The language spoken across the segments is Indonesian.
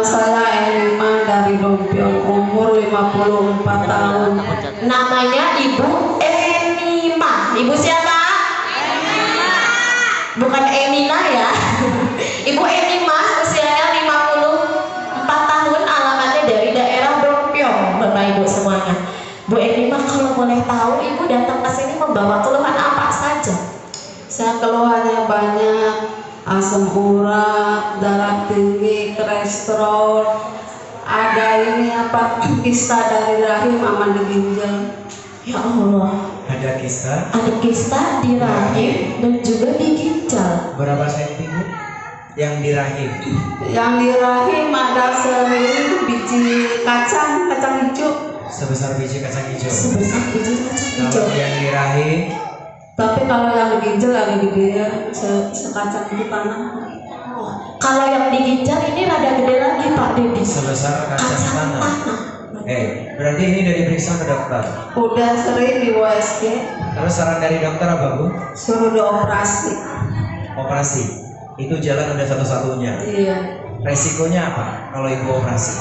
saya Elima dari Dompiong, umur 54 tahun. Namanya Ibu Elima. Ibu siapa? Elima. Bukan Emina ya. Ibu Elima, usianya 54 tahun, alamatnya dari daerah Dompiong, Bapak Ibu semuanya. Bu Elima, kalau boleh tahu Ibu datang ke sini membawa keluhan apa saja? Saya keluhannya banyak, asam urat, darah tinggi, kolesterol, ada ini apa, kista dari rahim sama di ginjal. Ya Allah. Ada kista. Ada kista di rahim dan juga di ginjal. Berapa senti Bu? Yang di rahim? Yang di rahim ada segini biji kacang hijau. Sebesar biji kacang hijau. Sebesar biji kacang hijau. Kalau yang di rahim? Tapi kalau yang di ginjal agak gede ya, sekacang itu tanah. Kalau yang di ginjal ini rada gede lagi Pak Dedi. Sebesar kacang tanah. Berarti ini udah diperiksa ke dokter? Udah sering di USG. Terus saran dari dokter apa Bu? Suruh dioperasi. Operasi. Itu jalan udah satu-satunya. Iya. Resikonya apa kalau Ibu operasi?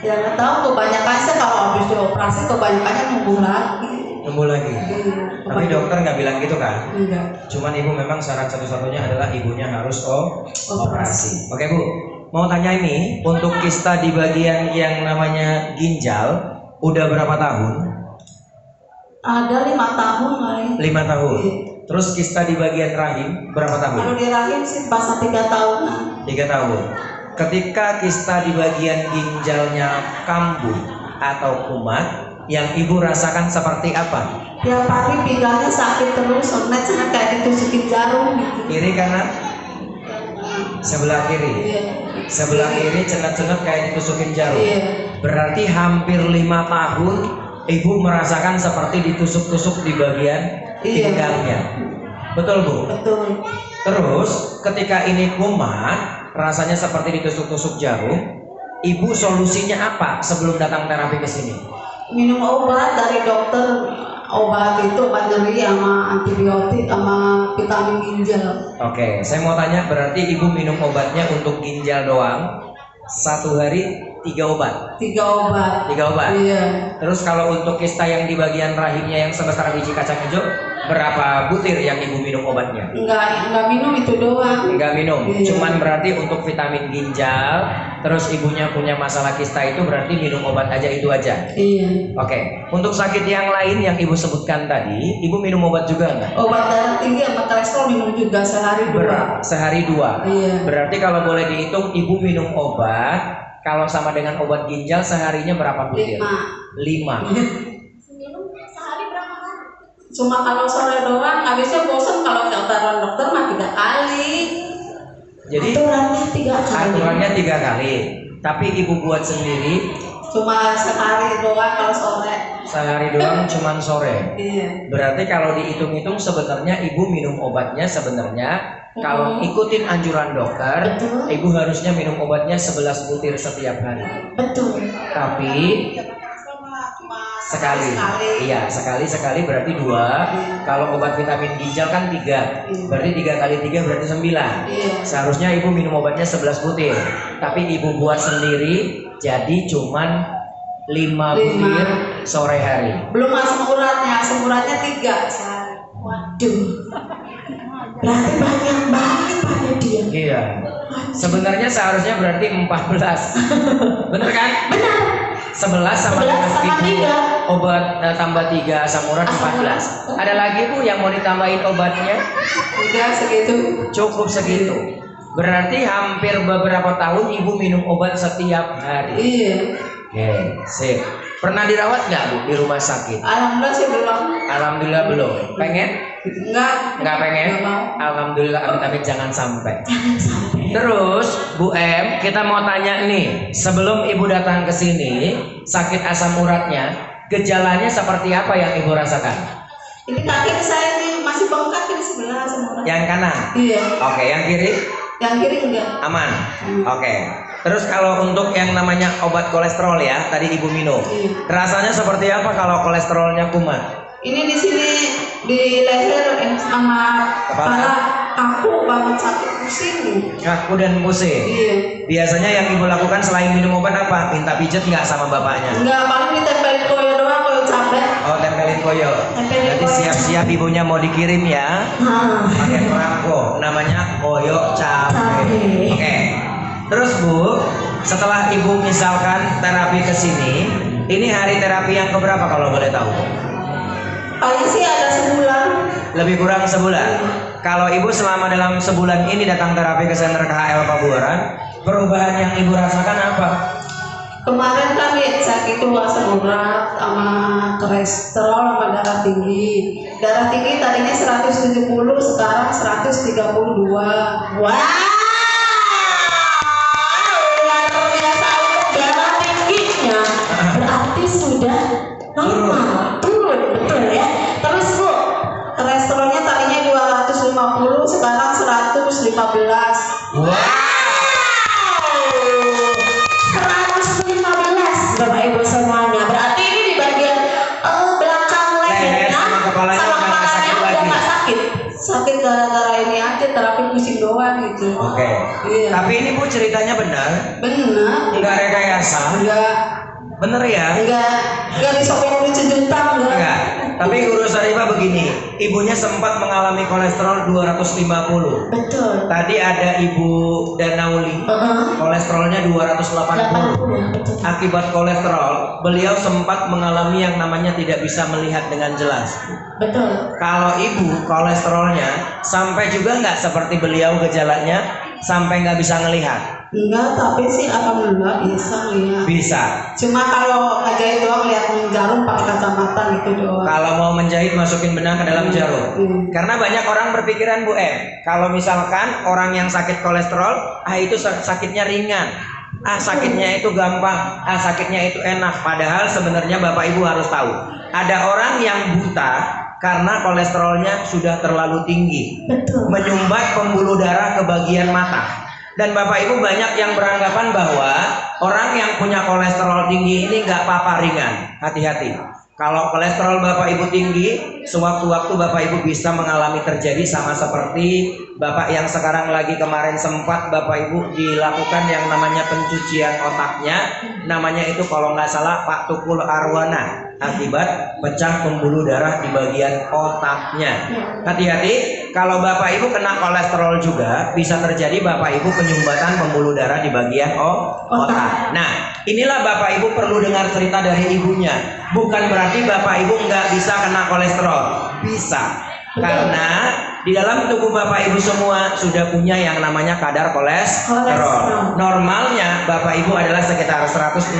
Ya nggak tahu, kebanyakan sih kalau habis dioperasi kebanyakannya numbuh lagi. Tumbuh lagi. Iya. Tapi dokter nggak bilang gitu kan? Enggak. Cuman Ibu memang syarat satu-satunya adalah ibunya harus operasi. Oke Bu, mau tanya ini, untuk kista di bagian yang namanya ginjal udah berapa tahun? Ada 5 tahun kali. 5 tahun. Iya. Terus kista di bagian rahim berapa tahun? Kalau di rahim sih pas 3 tahunan. 3 tahun. Ketika kista di bagian ginjalnya kambuh atau kumat, yang Ibu rasakan seperti apa? Tiap hari pinggangnya sakit terus, soalnya kayak ditusukin jarum gitu. Kiri kanan? Sebelah kiri. Iya. Sebelah kiri cenat-cenat kayak ditusukin jarum. Iya. Berarti hampir 5 tahun Ibu merasakan seperti ditusuk-tusuk di bagian Iya. pinggangnya. Betul Bu? Betul. Terus ketika ini kumat, rasanya seperti ditusuk-tusuk jarum, Ibu solusinya apa sebelum datang terapi ke sini? Minum obat dari dokter, obat itu obat nyeri sama antibiotik sama vitamin ginjal. Oke, saya mau tanya, berarti Ibu minum obatnya untuk ginjal doang 1 hari 3 obat? 3 obat. 3 obat? Iya. Terus kalau untuk kista yang di bagian rahimnya yang sebesar biji kacang hijau, berapa butir yang Ibu minum obatnya? Enggak minum itu doang. Enggak minum, Iya. cuman berarti untuk vitamin ginjal, terus ibunya punya masalah kista itu berarti minum obat aja itu aja. Iya. Oke, untuk sakit yang lain yang Ibu sebutkan tadi, Ibu minum obat juga enggak? Obat darah tinggi sama kolesterol minum juga sehari 2. Sehari 2. Iya. Berarti kalau boleh dihitung, Ibu minum obat, kalau sama dengan obat ginjal seharinya berapa butir? 5. Minum sehari berapa kali? Cuma kalau sore doang, habisnya bosan kalau kataran dokter mah 3 kali. Jadi Aturannya 3 kali. aturannya 3 kali. Tapi Ibu buat sendiri Cuma sekali doang kalau sore. sehari doang, cuman sore. Iya. Berarti kalau dihitung-hitung sebenarnya Ibu minum obatnya sebenarnya kalau ikutin anjuran dokter, Betul. Ibu harusnya minum obatnya 11 butir setiap hari. Betul. Tapi sekali. Iya, sekali berarti 2. Kalau obat vitamin ginjal kan 3. Berarti 3 kali 3 berarti 9. Iya. Seharusnya Ibu minum obatnya 11 butir. Tapi Ibu buat sendiri jadi cuman 5 butir sore hari. Belum asam uratnya 3 sehari. Waduh. Berarti banyak banget Pak Dedi. Iya. Sebenarnya seharusnya berarti 14. Bener kan? Benar. 11 sama 11 sama Ibu 3. obat tambah 3 asam urat 14. Ada lagi Bu yang mau ditambahin obatnya? Udah segitu. Cukup segitu. Berarti hampir beberapa tahun Ibu minum obat setiap hari. Iya. Oke, sip. Pernah dirawat nggak Bu di rumah sakit? Alhamdulillah sih belum. Alhamdulillah belum. Pengen? Enggak. Nggak pengen? Nggak mau. Alhamdulillah, amin jangan sampai. Jangan sampai. Terus Bu M, kita mau tanya nih, sebelum Ibu datang ke sini, sakit asam uratnya, gejalanya seperti apa yang Ibu rasakan? Ini kaki saya nih masih bengkak di sebelah asam urat. Yang kanan? Iya. Oke, yang kiri? Yang kiri enggak. Aman? Oke. Terus kalau untuk yang namanya obat kolesterol ya, tadi Ibu minum, Iya. rasanya seperti apa kalau kolesterolnya kumat? Ini di sini di leher sama Kepala? kaku banget, sakit pusing. Kaku dan pusing. Iya. Biasanya yang ibu lakukan selain minum obat apa? Minta pijet nggak sama bapaknya? Enggak, paling ditempelin koyo doang, koyo capek. Oh, tempelin koyo. Tempelin Jadi koyo. siap-siap ibunya mau dikirim ya. Pakai perangko, namanya koyo cabe. Cabe. Oke. Terus Bu, setelah ibu misalkan terapi ke sini, ini hari terapi yang keberapa kalau boleh tahu? Paling sih ada sebulan. Lebih kurang sebulan. Kalau ibu selama dalam sebulan ini datang terapi ke senter KHL Pabuaran, perubahan yang ibu rasakan apa? Kemarin kan sakit itu asam urat sama kolesterol sama darah tinggi. Darah tinggi tadinya 170, sekarang 132. Wow, luar biasa untuk darah tingginya. Berarti sudah normal, turun, betul ya. Terus Bu, Kolesterolnya tadinya 250, sekarang 115. Wow. 115 Bapak Ibu semuanya. Berarti ini di bagian belakang lehernya sama kepalanya udah nggak sakit udah lagi. nggak sakit. Sakit gara-gara ini aja, terapi pusing doang gitu. Oke. Iya. Tapi ini Bu ceritanya benar, Benar. nggak rekayasa, Enggak, bener ya? enggak disokong lucu juta enggak. Enggak. Tapi Guru Sarifah begini, ibunya sempat mengalami kolesterol 250. Betul. Tadi ada Ibu Danauli, kolesterolnya 280. Betul. Akibat kolesterol, beliau sempat mengalami yang namanya tidak bisa melihat dengan jelas. Betul. Kalau ibu kolesterolnya sampai juga nggak seperti beliau gejalanya, sampai nggak bisa ngelihat? Enggak, tapi sih alhamdulillah bisa lihat. Bisa. Cuma kalau ngejahit doang lihat jarum pakai kacamata gitu doang. Kalau mau menjahit masukin benang ke dalam jarum. Karena banyak orang berpikiran Bu kalau misalkan orang yang sakit kolesterol, itu sakitnya ringan. Sakitnya itu gampang, sakitnya itu enak. Padahal sebenarnya Bapak Ibu harus tahu, ada orang yang buta karena kolesterolnya sudah terlalu tinggi. Betul. Menyumbat pembuluh darah ke bagian mata. Dan Bapak Ibu banyak yang beranggapan bahwa orang yang punya kolesterol tinggi ini nggak apa-apa, ringan. Hati-hati. Kalau kolesterol Bapak Ibu tinggi, sewaktu-waktu Bapak Ibu bisa mengalami terjadi sama seperti Bapak yang sekarang lagi kemarin sempat Bapak Ibu dilakukan yang namanya pencucian otaknya. Namanya itu kalau nggak salah Pak Tukul Arwana. Akibat pecah pembuluh darah di bagian otaknya. Hati-hati, kalau Bapak Ibu kena kolesterol juga bisa terjadi Bapak Ibu penyumbatan pembuluh darah di bagian otak. Nah, inilah Bapak Ibu perlu dengar cerita dari ibunya. Bukan berarti Bapak Ibu nggak bisa kena kolesterol. Bisa. Karena di dalam tubuh Bapak Ibu semua sudah punya yang namanya kadar kolesterol. Normalnya Bapak Ibu adalah sekitar 160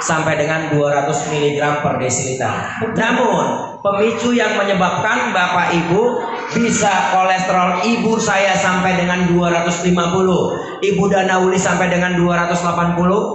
sampai dengan 200 mg per desiliter. Namun pemicu yang menyebabkan Bapak Ibu bisa kolesterol ibu saya sampai dengan 250, Ibu Danauli sampai dengan 280,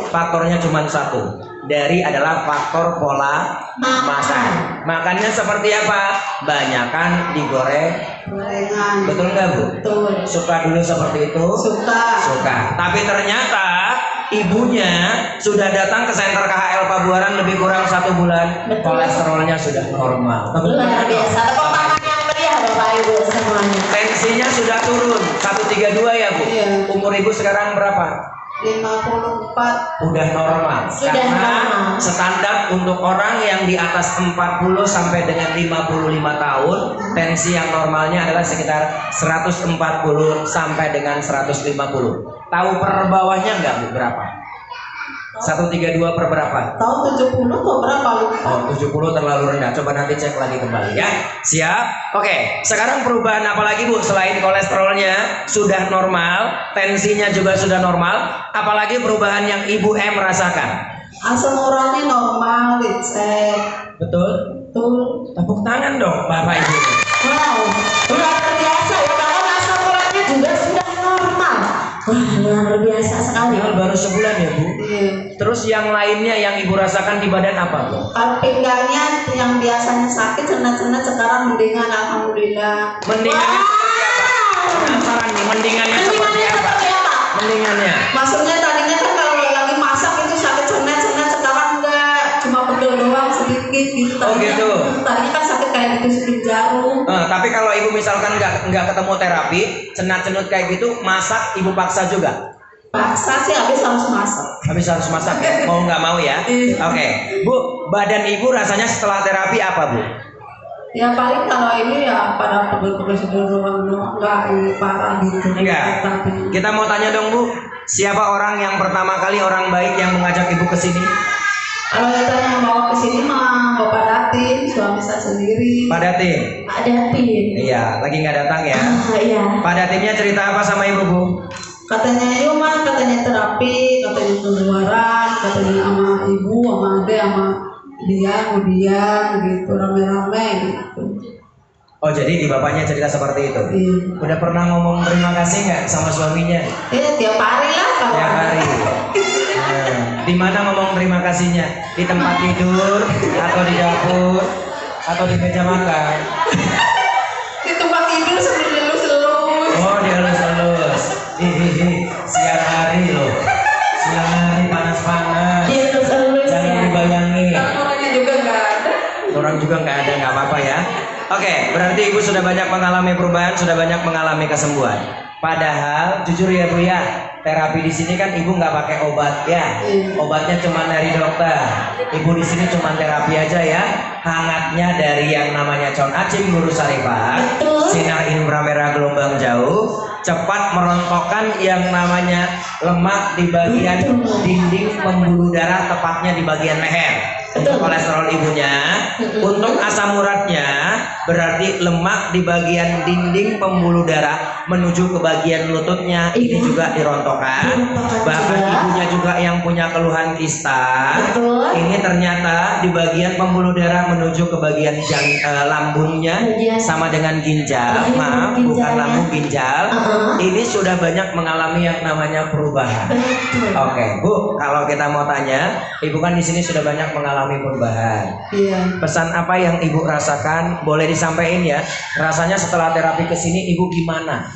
faktornya cuma satu. Adalah faktor pola makan. Makannya seperti apa? Banyakan digoreng. Gorengan. Betul nggak Bu? Betul. Suka dulu seperti itu? Suka. Tapi ternyata ibunya sudah datang ke senter KHL Pabuaran lebih kurang 1 bulan. Betul. Kolesterolnya sudah normal. Luar biasa. Tepuk tangan yang meriah Bapak Ibu semuanya. Tensinya sudah turun 132 ya Bu. Iya. Umur ibu sekarang berapa? 54. Udah normal. Sudah Karena normal. standar untuk orang yang di atas 40 sampai dengan 55 tahun, tensi yang normalnya adalah sekitar 140 sampai dengan 150. Tahu per bawahnya nggak Bu berapa? 132 per berapa? Tahu 70 atau berapa lu? Oh, 70 terlalu rendah. Coba nanti cek lagi kembali ya. Siap? Oke, sekarang perubahan apa lagi Bu? Selain kolesterolnya sudah normal, tensinya juga sudah normal, apalagi perubahan yang Ibu M rasakan? Asam uratnya normal, dicek. Betul? Betul. Tepuk tangan dong Bapak Ibu. Wow, luar biasa ya. Bahkan asam uratnya juga sudah normal. Wah, luar biasa sekali. Padahal baru sebulan ya Bu. Iya. Terus yang lainnya yang Ibu rasakan di badan apa Bu? Kalau pinggangnya yang biasanya sakit, cenat-cenat sekarang mendingan, alhamdulillah. Mendingannya seperti apa? Penasaran nih, mendingannya seperti apa? Mendingannya. Maksudnya tadinya kan kalau lagi masak itu sakit cenat-cenat, sekarang enggak, cuma pegel doang sedikit. gitu. Oh, gitu. Tadinya kan sakit kayak ditusukin jarum. Tapi kalau ibu misalkan nggak ketemu terapi, cenat-cenut kayak gitu, masak ibu paksa juga. Paksa sih habis harus masak. Habis harus masak ya, mau nggak mau ya. Oke, Bu, badan ibu rasanya setelah terapi apa, Bu? Ya paling kalau ini ya pada pegel-pegel doang, nggak ini parah gitu. Enggak. Tapi Kita mau tanya dong, Bu, siapa orang yang pertama kali orang baik yang mengajak ibu ke sini? kalau ditanya mau ke sini mah Bapak Datin, suami saya sendiri. Pak Datin. Ada pin. Iya, lagi nggak datang ya. Iya. Pak Datinnya cerita apa sama ibu, Bu? Katanya yuk mah, katanya terapi, katanya keluaran, katanya sama ibu, sama ade, sama dia gitu rame-rame gitu. Oh, jadi di bapaknya cerita seperti itu. Iya. Udah pernah ngomong terima kasih nggak sama suaminya? Tiap hari lah kalau Tiap ada. hari. Di mana ngomong terima kasihnya? Di tempat tidur atau di dapur atau di meja makan? Di tempat tidur sambil lulus-lulus. Oh, dielus-elus. Siang hari loh. Siang hari panas-panas. Dia terus Jangan ya. dibayangin. Kan orangnya juga nggak ada. Orang juga nggak ada, nggak apa-apa ya. Oke, berarti ibu sudah banyak mengalami perubahan, sudah banyak mengalami kesembuhan. Padahal jujur ya Bu ya, terapi di sini kan ibu nggak pakai obat ya. Obatnya cuma dari dokter. Ibu di sini cuma terapi aja ya. Hangatnya dari yang namanya Con Acim Guru Sarifat, Betul. sinar inframerah gelombang jauh, cepat merontokkan yang namanya lemak di bagian dinding pembuluh darah, tepatnya di bagian leher. Untuk kolesterol ibunya, untuk asam uratnya, berarti lemak di bagian dinding pembuluh darah menuju ke bagian lututnya ini juga dirontokkan. Bahkan ibunya juga yang punya keluhan kista, ini ternyata di bagian pembuluh darah menuju ke bagian lambungnya sama dengan ginjal, maaf bukan lambung, ginjal. Ini sudah banyak mengalami yang namanya perubahan. Oke, Bu, kalau kita mau tanya, ibu kan di sini sudah banyak mengalami perubahan. Iya. Pesan apa yang ibu rasakan? Boleh disampaikan ya. Rasanya setelah terapi ke sini ibu gimana?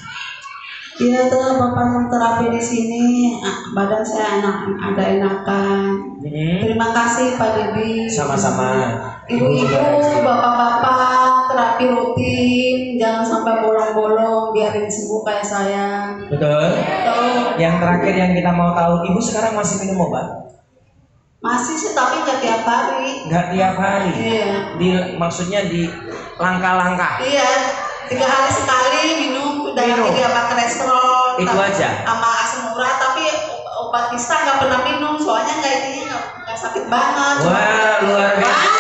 Iya tuh Bapak terapi di sini, badan saya ada enakan. Terima kasih Pak Dedi. Sama-sama. Ibu-ibu, bapak-bapak terapi rutin, jangan sampai bolong-bolong, biarin sembuh kayak saya. Betul. Tuh, Yang terakhir yang kita mau tahu, ibu sekarang masih minum obat? masih sih tapi nggak tiap hari. Nggak tiap hari. Iya. Maksudnya di langkah-langkah. Iya, 3 hari sekali minum darah Minum. tinggi apa kolesterol. Itu aja? Sama asam urat, tapi obat kista nggak pernah minum, soalnya nggak sakit banget. Wah, luar biasa.